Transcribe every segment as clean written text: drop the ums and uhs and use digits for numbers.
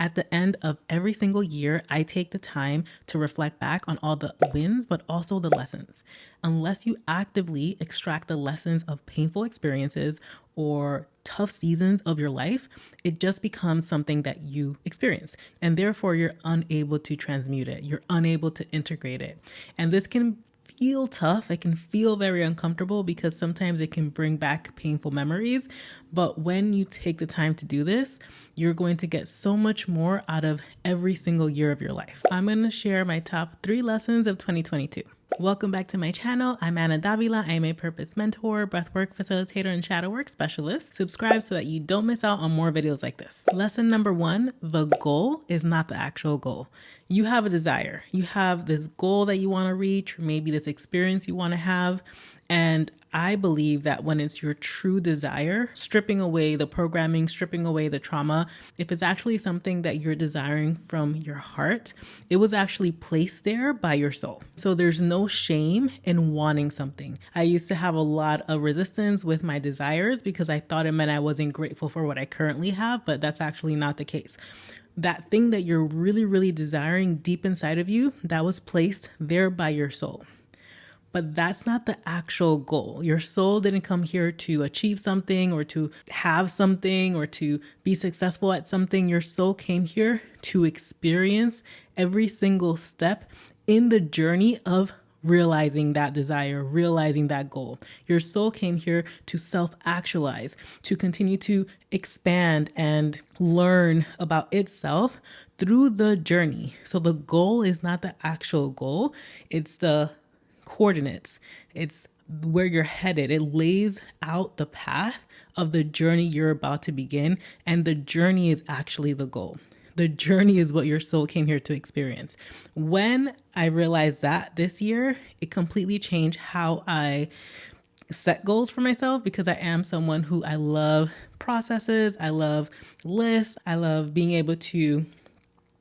At the end of every single year, I take the time to reflect back on all the wins, but also the lessons. Unless you actively extract the lessons of painful experiences or tough seasons of your life, it just becomes something that you experience. And therefore, you're unable to transmute it. You're unable to integrate it. And this can feel tough. It can feel very uncomfortable because sometimes it can bring back painful memories. But when you take the time to do this, you're going to get so much more out of every single year of your life. I'm going to share my top 3 lessons of 2022. Welcome back to my channel. I'm Ana Davila. I'm a purpose mentor, breathwork facilitator, and shadow work specialist. Subscribe so that you don't miss out on more videos like this. Lesson number 1, the goal is not the actual goal. You have a desire. You have this goal that you want to reach, or maybe this experience you want to have. And I believe that when it's your true desire, stripping away the programming, stripping away the trauma, if it's actually something that you're desiring from your heart, it was actually placed there by your soul. So there's no shame in wanting something. I used to have a lot of resistance with my desires because I thought it meant I wasn't grateful for what I currently have, but that's actually not the case. That thing that you're really, really desiring deep inside of you, that was placed there by your soul. But that's not the actual goal. Your soul didn't come here to achieve something or to have something or to be successful at something. Your soul came here to experience every single step in the journey of realizing that desire, realizing that goal. Your soul came here to self-actualize, to continue to expand and learn about itself through the journey. So the goal is not the actual goal. It's the coordinates. It's where you're headed. It lays out the path of the journey you're about to begin. And the journey is actually the goal. The journey is what your soul came here to experience. When I realized that this year, it completely changed how I set goals for myself, because I am someone who I love processes. I love lists. I love being able to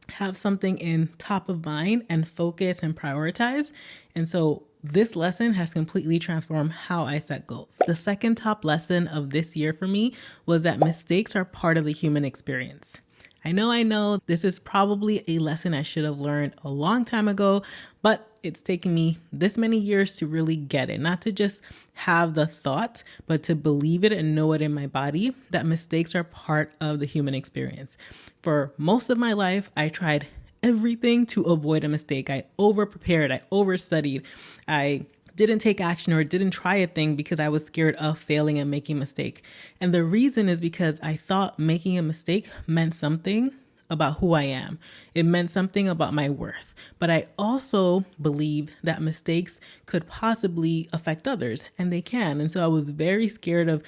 have something in top of mind and focus and prioritize. And so this lesson has completely transformed how I set goals. The second top lesson of this year for me was that mistakes are part of the human experience. I know this is probably a lesson I should have learned a long time ago, but it's taken me this many years to really get it. Not to just have the thought, but to believe it and know it in my body that mistakes are part of the human experience. For most of my life, I tried everything to avoid a mistake. I over-prepared, I over-studied, I didn't take action or didn't try a thing because I was scared of failing and making a mistake. And the reason is because I thought making a mistake meant something about who I am. It meant something about my worth. But I also believed that mistakes could possibly affect others, and they can. And so I was very scared of,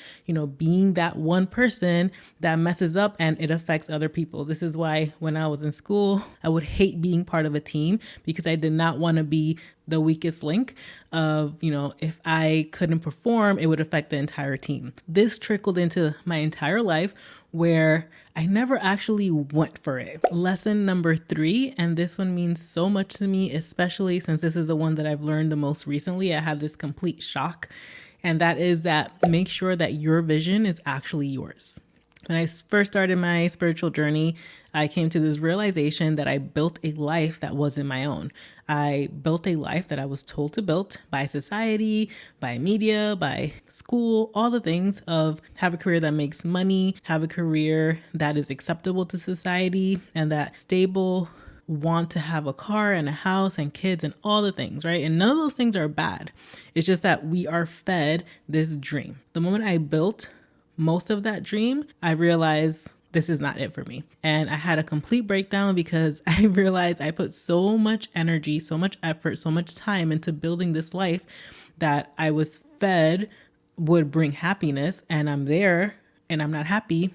being that one person that messes up and it affects other people. This is why when I was in school, I would hate being part of a team because I did not want to be the weakest link of, if I couldn't perform, it would affect the entire team. This trickled into my entire life where I never actually went for it. Lesson number 3, and this one means so much to me, especially since this is the one that I've learned the most recently. I had this complete shock, and that is that make sure that your vision is actually yours. When I first started my spiritual journey, I came to this realization that I built a life that wasn't my own. I built a life that I was told to build by society, by media, by school, all the things of have a career that makes money, have a career that is acceptable to society, and that stable, want to have a car and a house and kids and all the things, right? And none of those things are bad. It's just that we are fed this dream. The moment I built most of that dream, I realized this is not it for me. And I had a complete breakdown because I realized I put so much energy, so much effort, so much time into building this life that I was fed would bring happiness, and I'm there and I'm not happy.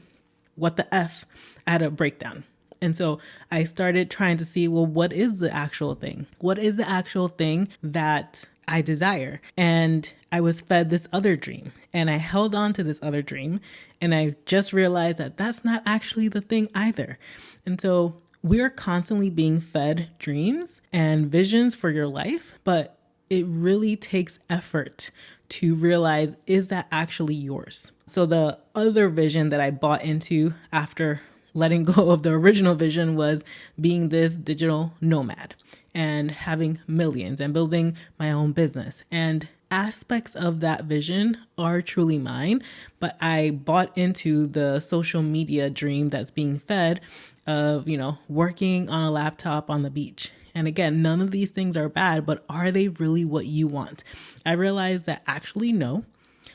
What the F? I had a breakdown. And so I started trying to see, well, what is the actual thing? What is the actual thing that I desire? And I was fed this other dream, and I held on to this other dream, and I just realized that that's not actually the thing either. And so we're constantly being fed dreams and visions for your life, but it really takes effort to realize, is that actually yours? So the other vision that I bought into after letting go of the original vision was being this digital nomad and having millions and building my own business. And aspects of that vision are truly mine, but I bought into the social media dream that's being fed of, working on a laptop on the beach. And again, none of these things are bad, but are they really what you want? I realized that actually, no.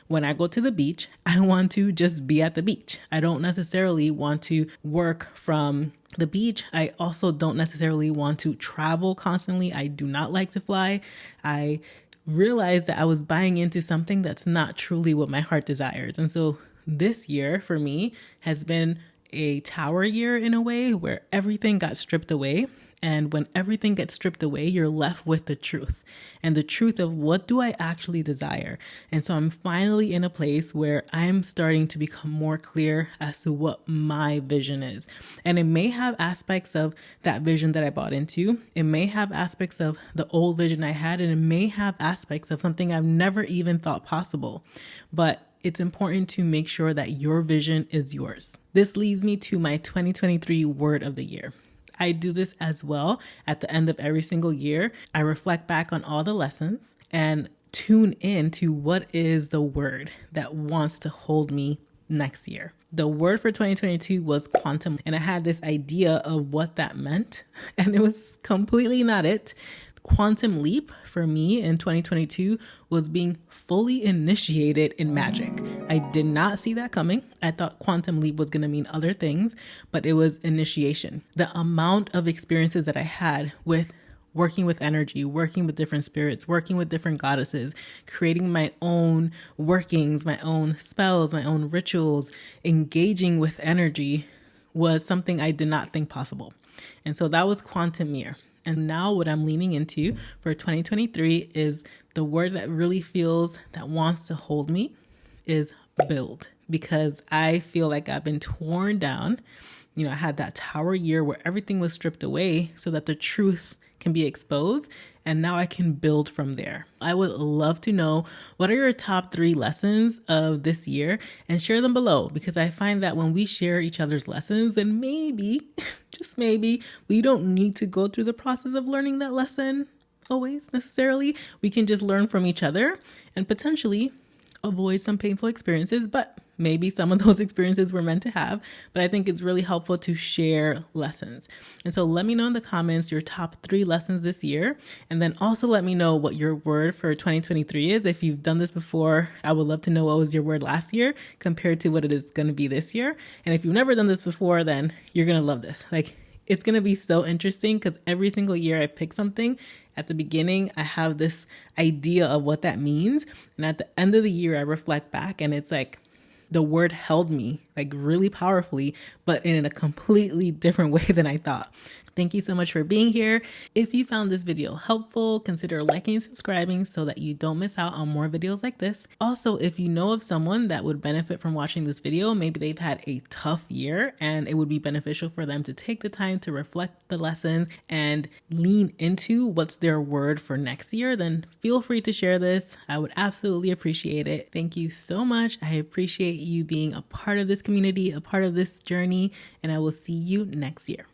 When I go to the beach, I want to just be at the beach. I don't necessarily want to work from the beach. I also don't necessarily want to travel constantly. I do not like to fly. I realized that I was buying into something that's not truly what my heart desires. And so this year for me has been a tower year in a way where everything got stripped away. And when everything gets stripped away, you're left with the truth and the truth of what do I actually desire? And so I'm finally in a place where I'm starting to become more clear as to what my vision is. And it may have aspects of that vision that I bought into. It may have aspects of the old vision I had, and it may have aspects of something I've never even thought possible. But it's important to make sure that your vision is yours. This leads me to my 2023 word of the year. I do this as well at the end of every single year. I reflect back on all the lessons and tune in to what is the word that wants to hold me next year. The word for 2022 was quantum, and I had this idea of what that meant, and it was completely not it. Quantum leap for me in 2022 was being fully initiated in magic. I did not see that coming. I thought quantum leap was going to mean other things, but it was initiation. The amount of experiences that I had with working with energy, working with different spirits, working with different goddesses, creating my own workings, my own spells, my own rituals, engaging with energy was something I did not think possible. And so that was quantum year. And now what I'm leaning into for 2023 is the word that really feels that wants to hold me is build, because I feel like I've been torn down. I had that tower year where everything was stripped away so that the truth can be exposed. And now I can build from there. I would love to know what are your top 3 lessons of this year, and share them below, because I find that when we share each other's lessons, then maybe, just maybe, we don't need to go through the process of learning that lesson always necessarily. We can just learn from each other and potentially avoid some painful experiences, but maybe some of those experiences were meant to have. But I think it's really helpful to share lessons. And so let me know in the comments your top 3 lessons this year. And then also let me know what your word for 2023 is. If you've done this before, I would love to know what was your word last year compared to what it is going to be this year. And if you've never done this before, then you're going to love this. It's going to be so interesting because every single year I pick something. At the beginning, I have this idea of what that means. And at the end of the year, I reflect back and it's like the word held me really powerfully, but in a completely different way than I thought. Thank you so much for being here. If you found this video helpful, consider liking and subscribing so that you don't miss out on more videos like this. Also, if you know of someone that would benefit from watching this video, maybe they've had a tough year and it would be beneficial for them to take the time to reflect the lessons and lean into what's their word for next year, then feel free to share this. I would absolutely appreciate it. Thank you so much. I appreciate you being a part of this community, a part of this journey, and I will see you next year.